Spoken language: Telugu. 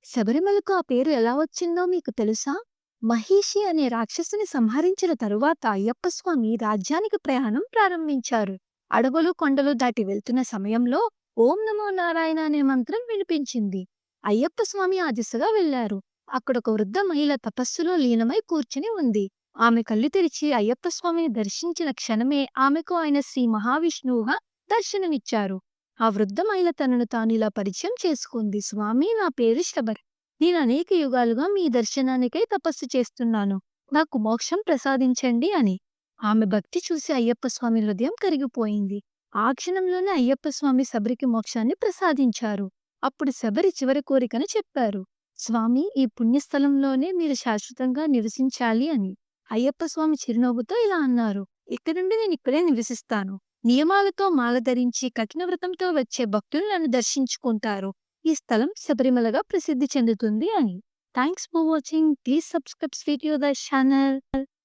శబరిమలకు ఆ పేరు ఎలా వచ్చిందో మీకు తెలుసా? మహిషి అనే రాక్షసుని సంహరించిన తరువాత అయ్యప్ప స్వామి రాజ్యానికి ప్రయాణం ప్రారంభించారు. అడవులు, కొండలు దాటి వెళ్తున్న సమయంలో ఓం నమో నారాయణ అనే మంత్రం వినిపించింది. అయ్యప్ప స్వామి ఆ దిశగా వెళ్లారు. అక్కడొక వృద్ధ మహిళ తపస్సులో లీనమై కూర్చుని ఉంది. ఆమె కళ్ళు తెరిచి అయ్యప్ప స్వామిని దర్శించిన క్షణమే ఆమెకు ఆయన శ్రీ మహావిష్ణువుగా దర్శనమిచ్చారు. ఆ వృద్ధ మహిళ తనను తాను ఇలా పరిచయం చేసుకుంది. స్వామి, నా పేరు శబరి. నేను అనేక యుగాలుగా మీ దర్శనానికై తపస్సు చేస్తున్నాను. నాకు మోక్షం ప్రసాదించండి అని. ఆమె భక్తి చూసి అయ్యప్ప స్వామి హృదయం కరిగిపోయింది. ఆ క్షణంలోనే అయ్యప్ప స్వామి శబరికి మోక్షాన్ని ప్రసాదించారు. అప్పుడు శబరి చివరి కోరికను చెప్పారు. స్వామి, ఈ పుణ్యస్థలంలోనే మీరు శాశ్వతంగా నివసించాలి అని. అయ్యప్ప స్వామి చిరునవ్వుతో ఇలా అన్నారు. ఇక్కడి నుండి నేను ఇక్కడే నివసిస్తాను. నియమాలతో మాల ధరించి కఠిన వ్రతంతో వచ్చే భక్తులు నన్ను దర్శించుకుంటారు. ఈ స్థలం శబరిమలగా ప్రసిద్ధి చెందుతుంది అని. Thanks for watching. Please subscribe the channel.